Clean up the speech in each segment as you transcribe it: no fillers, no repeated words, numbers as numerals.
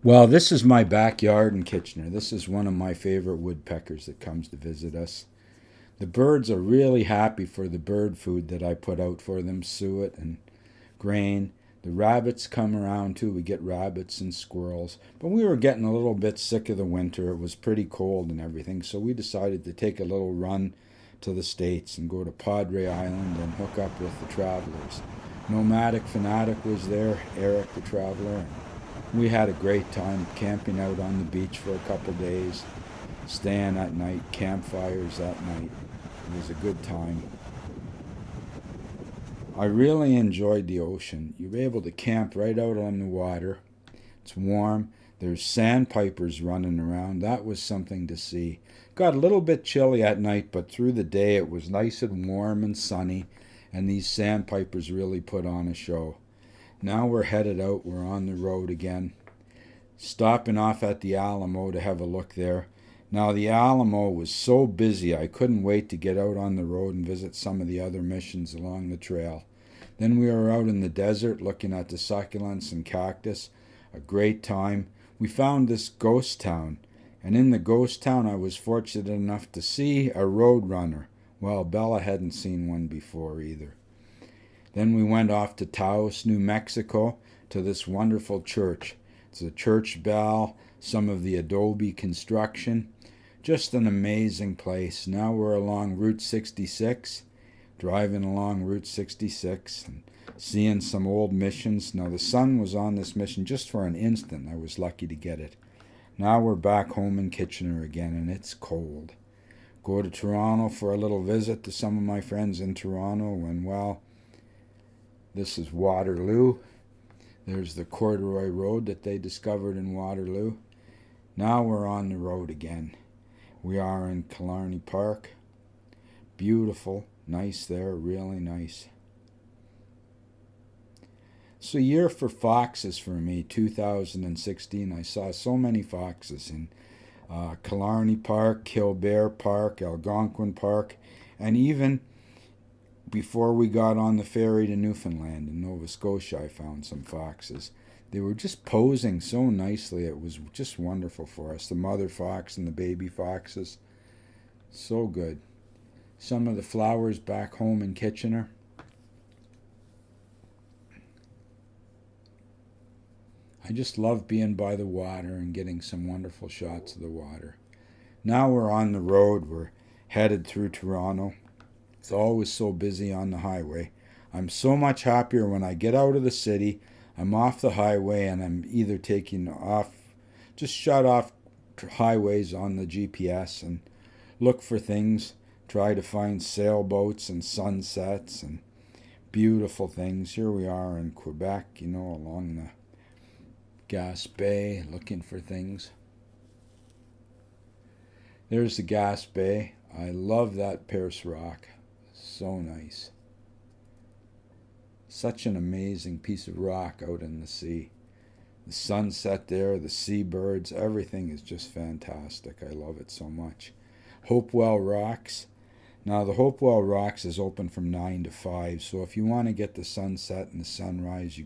Well, this is my backyard in Kitchener. This is one of my favorite woodpeckers that comes to visit us. The birds are really happy for the bird food that I put out for them, suet and grain. The rabbits come around too. We get rabbits and squirrels. But we were getting a little bit sick of the winter. It was pretty cold and everything, so we decided to take a little run to the States and go to Padre Island and hook up with the travelers. Nomadic Fanatic was there, Eric the Traveler. We had a great time camping out on the beach for a couple days, staying at night, campfires at night. It was a good time. I really enjoyed the ocean. You're able to camp right out on the water. It's warm. There's sandpipers running around. That was something to see. Got a little bit chilly at night, but through the day it was nice and warm and sunny, and these sandpipers really put on a show. Now we're headed out. We're on the road again, stopping off at the Alamo to have a look there. Now, the Alamo was so busy, I couldn't wait to get out on the road and visit some of the other missions along the trail. Then we were out in the desert looking at the succulents and cactus. A great time. We found this ghost town, and in the ghost town I was fortunate enough to see a road runner. Well, Bella hadn't seen one before either. Then we went off to Taos, New Mexico, to this wonderful church. It's a church bell, some of the adobe construction. Just an amazing place. Now we're along Route 66, driving along Route 66 and seeing some old missions. Now the sun was on this mission just for an instant. I was lucky to get it. Now we're back home in Kitchener again, and it's cold. Go to Toronto for a little visit to some of my friends in Toronto, and well, this is Waterloo. There's the corduroy road that they discovered in Waterloo. Now we're on the road again. We are in Killarney Park. Beautiful, nice there, really nice. It's a year for foxes for me, 2016. I saw so many foxes in Killarney Park, Killbear Park, Algonquin Park, and even before we got on the ferry to Newfoundland in Nova Scotia, I found some foxes. They were just posing so nicely. It was just wonderful for us. The mother fox and the baby foxes. So good. Some of the flowers back home in Kitchener. I just love being by the water and getting some wonderful shots of the water. Now we're on the road. We're headed through Toronto. It's always so busy on the highway. I'm so much happier when I get out of the city. I'm off the highway and I'm either taking off, just shut off highways on the GPS and look for things, try to find sailboats and sunsets and beautiful things. Here we are in Quebec, along the Gas Bay, looking for things. There's the Gas Bay. I love that Pierce Rock. So nice. Such an amazing piece of rock out in the sea. The sunset there, the seabirds, everything is just fantastic. I love it so much. Hopewell Rocks. Now the Hopewell Rocks is open from 9 to 5, so if you want to get the sunset and the sunrise, you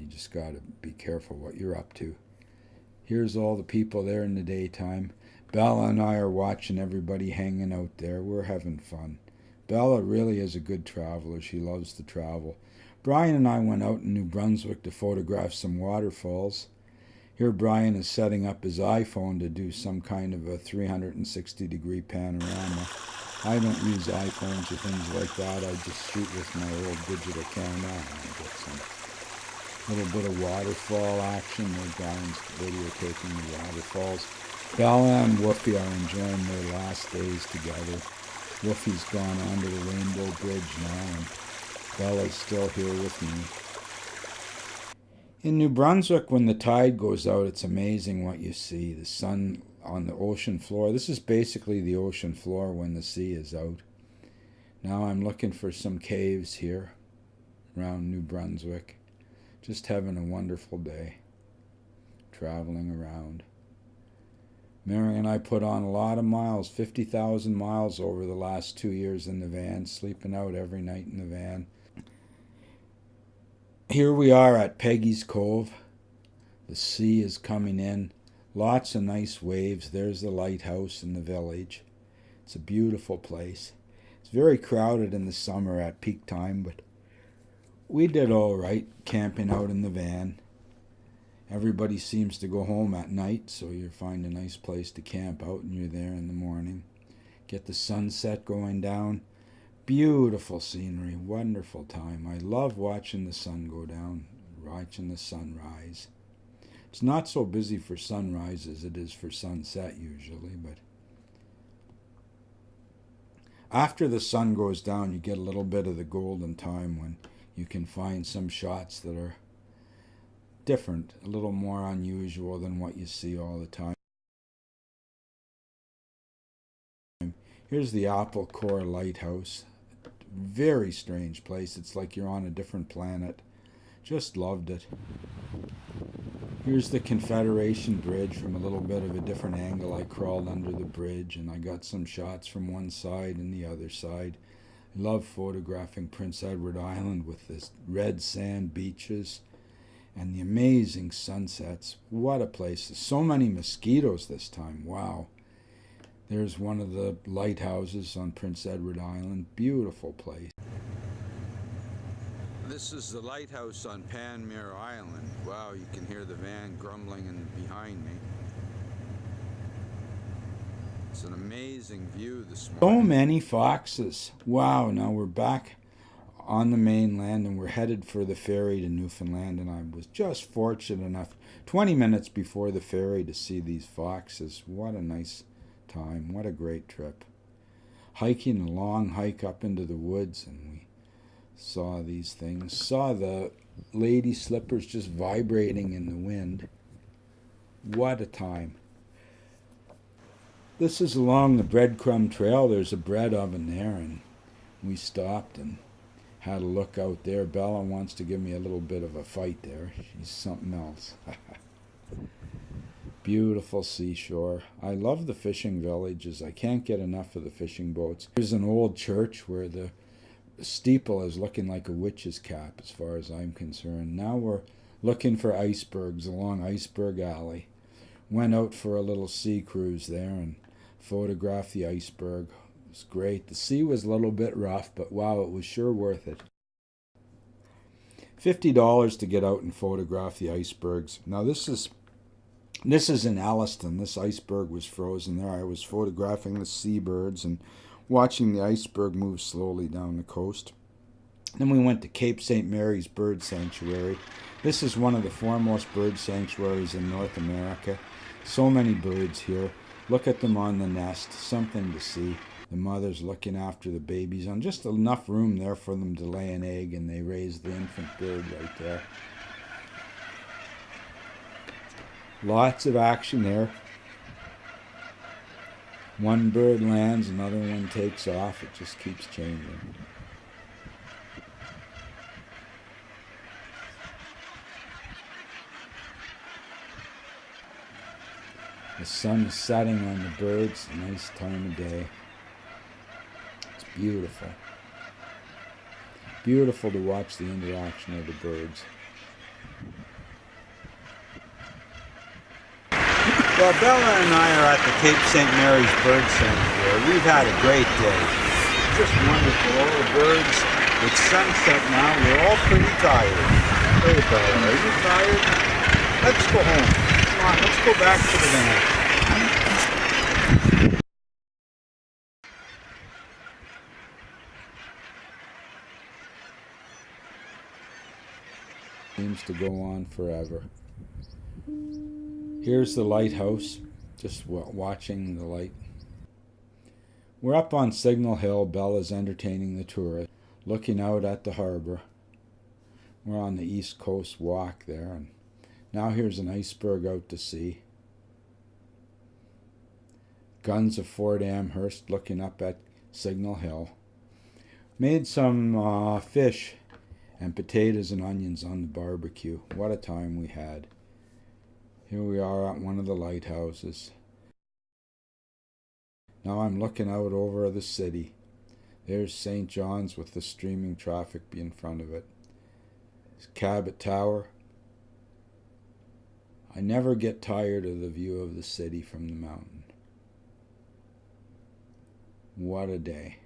just gotta be careful what you're up to. Here's all the people there in the daytime. Bella and I are watching everybody hanging out there. We're having fun. Bella really is a good traveler. She loves to travel. Brian and I went out in New Brunswick to photograph some waterfalls. Here Brian is setting up his iPhone to do some kind of a 360-degree panorama. I don't use iPhones or things like that. I just shoot with my old digital camera and I get some little bit of waterfall action. There Brian's videotaping the waterfalls. Bella and Woofy are enjoying their last days together. Woofy's gone onto the Rainbow Bridge now, and Bella's still here with me. In New Brunswick, when the tide goes out, it's amazing what you see. The sun on the ocean floor. This is basically the ocean floor when the sea is out. Now I'm looking for some caves here around New Brunswick. Just having a wonderful day, traveling around. Mary and I put on a lot of miles, 50,000 miles over the last 2 years in the van, sleeping out every night in the van. Here we are at Peggy's Cove, The sea is coming in. Lots of nice waves. There's the lighthouse in the village. It's a beautiful place. It's very crowded in the summer at peak time, but we did all right camping out in the van. Everybody seems to go home at night, so you find a nice place to camp out and you're there in the morning. Get the sunset going down. Beautiful scenery, wonderful time. I love watching the sun go down, watching the sun rise. It's not so busy for sunrise as it is for sunset usually, but after the sun goes down, you get a little bit of the golden time when you can find some shots that are different, a little more unusual than what you see all the time. Here's the Apple Core Lighthouse. Very strange place. It's like you're on a different planet. Just loved it. Here's the Confederation Bridge from a little bit of a different angle. I crawled under the bridge and I got some shots from one side and the other side. I love photographing Prince Edward Island with this red sand beaches and the amazing sunsets. What a place. There's so many mosquitoes this time. Wow. There's one of the lighthouses on Prince Edward Island. Beautiful place. This is the lighthouse on Panmure Island. Wow, you can hear the van grumbling behind me. It's an amazing view this morning. So many foxes. Wow, now we're back on the mainland and we're headed for the ferry to Newfoundland, and I was just fortunate enough 20 minutes before the ferry to see these foxes. What a nice time. What a great trip. Hiking a long hike up into the woods, and we saw these things. Saw the lady slippers just vibrating in the wind. What a time. This is along the breadcrumb trail. There's a bread oven there, and we stopped and had a look out there. Bella wants to give me a little bit of a fight there. She's something else. Beautiful seashore. I love the fishing villages. I can't get enough of the fishing boats. There's an old church where the steeple is looking like a witch's cap as far as I'm concerned. Now we're looking for icebergs along Iceberg Alley. Went out for a little sea cruise there and photographed the iceberg. It was great. The sea was a little bit rough, but wow, it was sure worth it. $50 to get out and photograph the icebergs. Now this is in Alliston. This iceberg was frozen there. I was photographing the seabirds and watching the iceberg move slowly down the coast. Then we went to Cape St. Mary's Bird Sanctuary. This is one of the foremost bird sanctuaries in North America. So many birds here. Look at them on the nest. Something to see. The mothers looking after the babies on just enough room there for them to lay an egg, and they raise the infant bird right there. Lots of action there. One bird lands, another one takes off. It just keeps changing. The sun is setting on the birds. A nice time of day. It's beautiful. Beautiful to watch the interaction of the birds. Well, Bella and I are at the Cape St. Mary's Bird Sanctuary. We've had a great day. Just wonderful. All the birds. It's sunset now. We're all pretty tired. Hey, Bella, are you tired? Let's go home. Come on, let's go back to the van. Seems to go on forever. Here's the lighthouse, just watching the light. We're up on Signal Hill. Bella's entertaining the tourists, looking out at the harbor. We're on the East Coast walk there, and now here's an iceberg out to sea. Guns of Fort Amherst looking up at Signal Hill. Made some fish and potatoes and onions on the barbecue. What a time we had. Here we are at one of the lighthouses. Now I'm looking out over the city. There's St. John's with the streaming traffic in front of it. Cabot Tower. I never get tired of the view of the city from the mountain. What a day.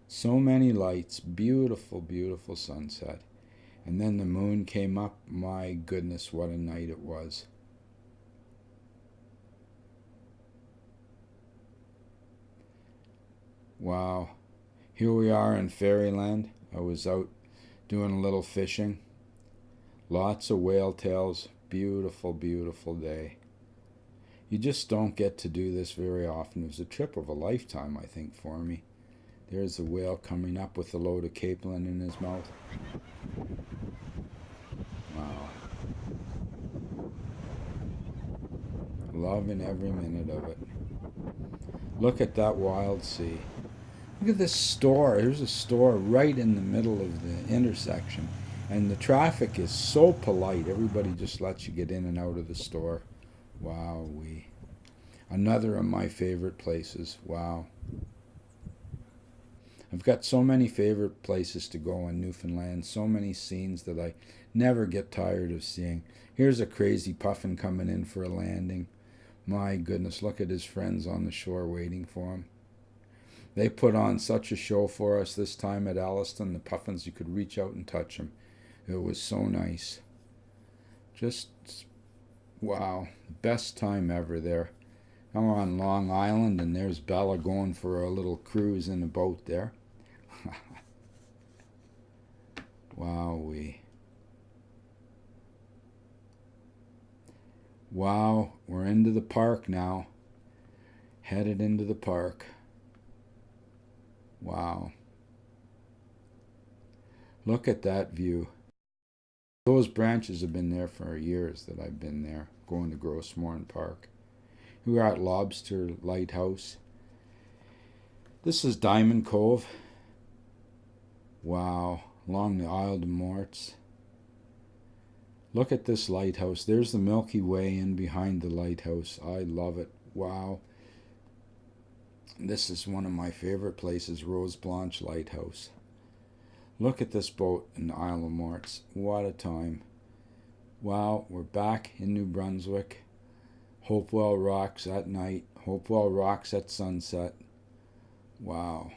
So many lights, beautiful, beautiful sunset. And then the moon came up. My goodness, what a night it was. Wow. Here we are in fairyland. I was out doing a little fishing. Lots of whale tails. Beautiful, beautiful day. You just don't get to do this very often. It was a trip of a lifetime, I think, for me. There's the whale coming up with a load of capelin in his mouth. Wow. Loving every minute of it. Look at that wild sea. Look at this store. There's a store right in the middle of the intersection. And the traffic is so polite. Everybody just lets you get in and out of the store. Wow, another of my favorite places. Wow. I've got so many favorite places to go in Newfoundland. So many scenes that I never get tired of seeing. Here's a crazy puffin coming in for a landing. My goodness, look at his friends on the shore waiting for him. They put on such a show for us this time at Alliston. The puffins, you could reach out and touch them. It was so nice. Just, wow, best time ever there. Now we're on Long Island, and there's Bella going for a little cruise in a boat there. Wowee. Wow, we're into the park now. Headed into the park. Wow. Look at that view. Those branches have been there for years that I've been there, going to Grossmorn Park. We were at Lobster Lighthouse. This is Diamond Cove. Wow, along the Isle de Morts. Look at this lighthouse. There's the Milky Way in behind the lighthouse. I love it. Wow. This is one of my favorite places, Rose Blanche Lighthouse. Look at this boat in the Isle of Morts. What a time. Wow, we're back in New Brunswick. Hopewell Rocks at night. Hopewell Rocks at sunset. Wow.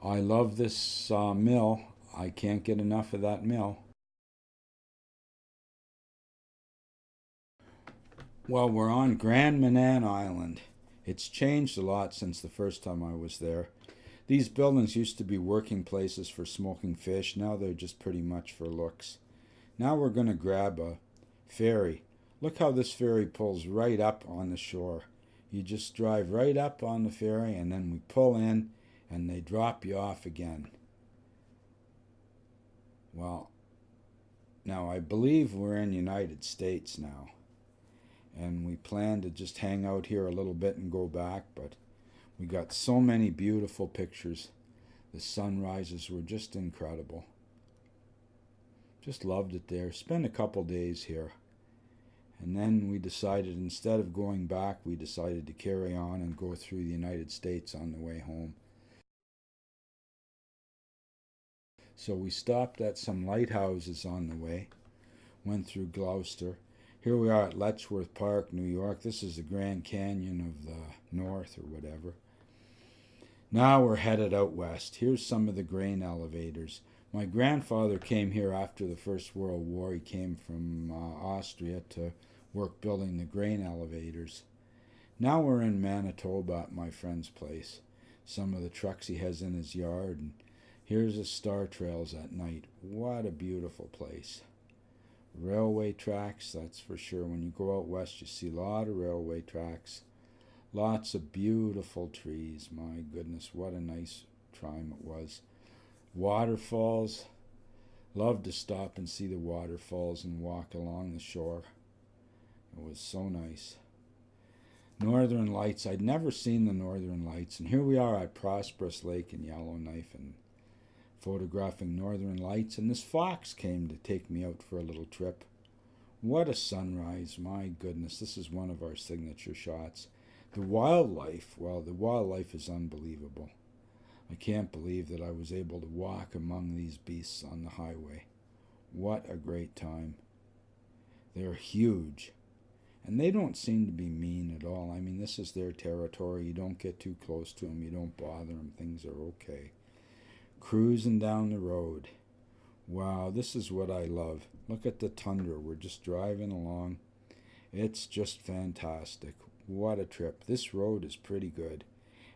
I love this mill. I can't get enough of that mill. Well, we're on Grand Manan Island. It's changed a lot since the first time I was there. These buildings used to be working places for smoking fish. Now they're just pretty much for looks. Now we're going to grab a ferry. Look how this ferry pulls right up on the shore. You just drive right up on the ferry, and then we pull in and they drop you off again. Well, now I believe we're in the United States now. And we plan to just hang out here a little bit and go back, but we got so many beautiful pictures. The sunrises were just incredible. Just loved it there. Spent a couple days here. And then we decided, instead of going back, we decided to carry on and go through the United States on the way home. So we stopped at some lighthouses on the way, went through Gloucester. Here we are at Letchworth Park, New York. This is the Grand Canyon of the North or whatever. Now we're headed out west. Here's some of the grain elevators. My grandfather came here after the First World War. He came from Austria to work building the grain elevators. Now we're in Manitoba at my friend's place. Some of the trucks he has in his yard. And here's the Star Trails at night. What a beautiful place. Railway tracks, that's for sure. When you go out west, you see a lot of railway tracks. Lots of beautiful trees. My goodness, what a nice time it was. Waterfalls. Loved to stop and see the waterfalls and walk along the shore. It was so nice. Northern Lights. I'd never seen the Northern Lights. And here we are at Prosperous Lake in Yellowknife and photographing Northern Lights. And this fox came to take me out for a little trip. What a sunrise. My goodness. This is one of our signature shots. The wildlife, well, the wildlife is unbelievable. I can't believe that I was able to walk among these beasts on the highway. What a great time. They're huge. And they don't seem to be mean at all. I mean, this is their territory. You don't get too close to them. You don't bother them. Things are okay. Cruising down the road. Wow, this is what I love. Look at the tundra. We're just driving along. It's just fantastic. What a trip. This road is pretty good.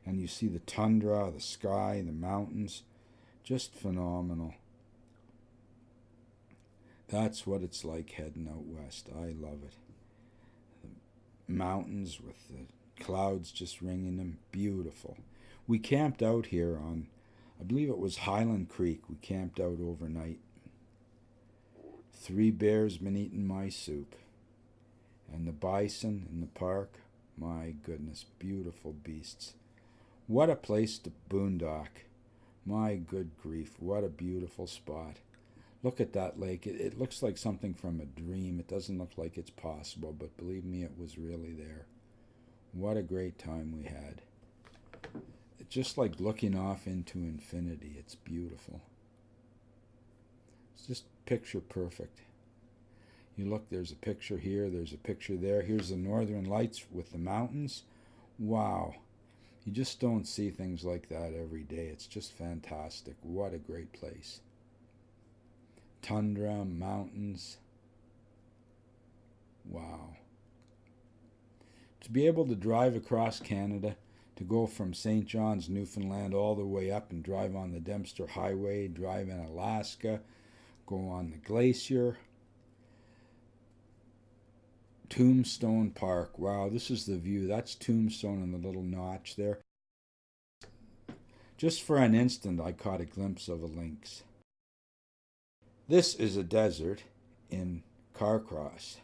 And you see the tundra, the sky, the mountains. Just phenomenal. That's what it's like heading out west. I love it. The mountains with the clouds just ringing them. Beautiful. We camped out here on, I believe it was Highland Creek. We camped out overnight. 3 bears been eating my soup. And the bison in the park. My goodness, beautiful beasts. What a place to boondock. My good grief, what a beautiful spot. Look at that lake. It looks like something from a dream. It doesn't look like it's possible, but believe me, it was really there. What a great time we had. It's just like looking off into infinity. It's beautiful. It's just picture perfect. You look, there's a picture here, there's a picture there. Here's the northern lights with the mountains. Wow. You just don't see things like that every day. It's just fantastic. What a great place. Tundra, mountains. Wow. To be able to drive across Canada, to go from St. John's, Newfoundland, all the way up and drive on the Dempster Highway, drive in Alaska, go on the glacier. Tombstone Park. Wow, this is the view. That's Tombstone and the little notch there. Just for an instant, I caught a glimpse of a lynx. This is a desert in Carcross.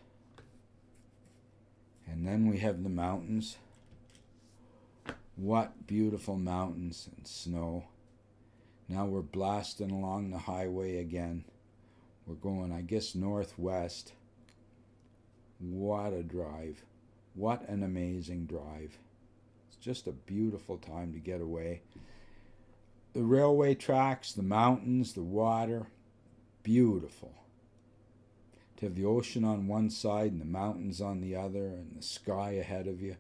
And then we have the mountains. What beautiful mountains and snow. Now we're blasting along the highway again. We're going, I guess, northwest. What a drive. What an amazing drive. It's just a beautiful time to get away. The railway tracks, the mountains, the water, beautiful. To have the ocean on one side and the mountains on the other and the sky ahead of you.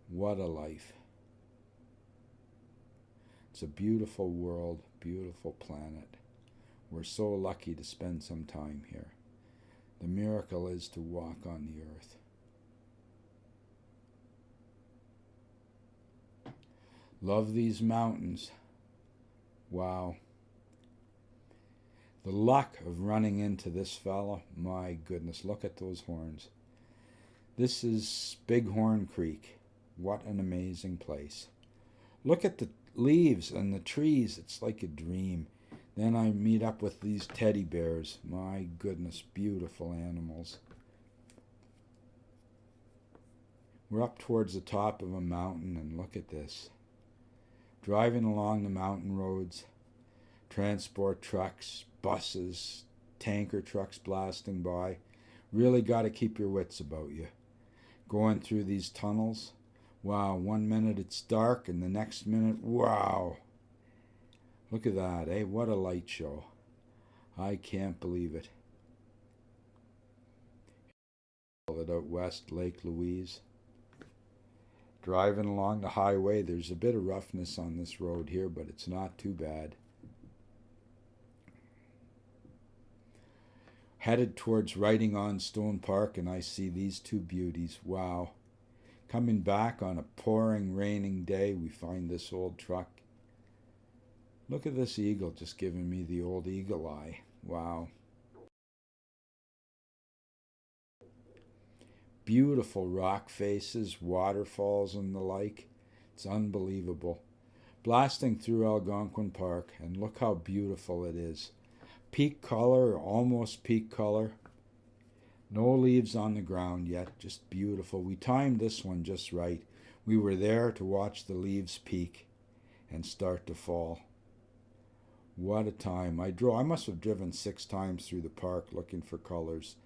What a life. It's a beautiful world, beautiful planet. We're so lucky to spend some time here. The miracle is to walk on the earth. Love these mountains. Wow. The luck of running into this fella, my goodness, look at those horns. This is Bighorn Creek. What an amazing place. Look at the leaves and the trees. It's like a dream. Then I meet up with these teddy bears. My goodness, beautiful animals. We're up towards the top of a mountain, and look at this. Driving along the mountain roads, transport trucks, buses, tanker trucks blasting by. Really got to keep your wits about you. Going through these tunnels. Wow, 1 minute it's dark, and the next minute, wow. Look at that, eh? What a light show. I can't believe it. Out west, Lake Louise. Driving along the highway, there's a bit of roughness on this road here, but it's not too bad. Headed towards Writing on Stone Park, and I see these two beauties. Wow. Coming back on a pouring, raining day, we find this old truck. Look at this eagle just giving me the old eagle eye. Wow. Beautiful rock faces, waterfalls and the like. It's unbelievable. Blasting through Algonquin Park, and look how beautiful it is. Peak color, almost peak color. No leaves on the ground yet, just beautiful. We timed this one just right. We were there to watch the leaves peak and start to fall. What a time. I must have driven 6 times through the park looking for colors.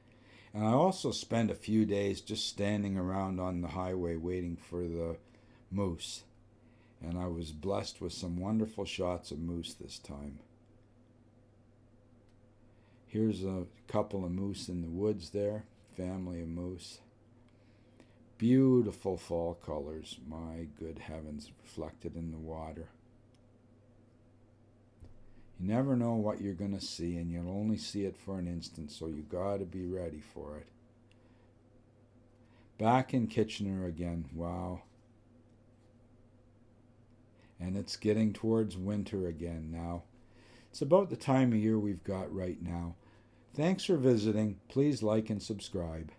And I also spent a few days just standing around on the highway waiting for the moose. and I was blessed with some wonderful shots of moose this time. Here's a couple of moose in the woods there, family of moose. Beautiful fall colors, my good heavens, reflected in the water. You never know what you're going to see, and you'll only see it for an instant, so you got to be ready for it. Back in Kitchener again, wow. And it's getting towards winter again now. It's about the time of year we've got right now. Thanks for visiting. Please like and subscribe.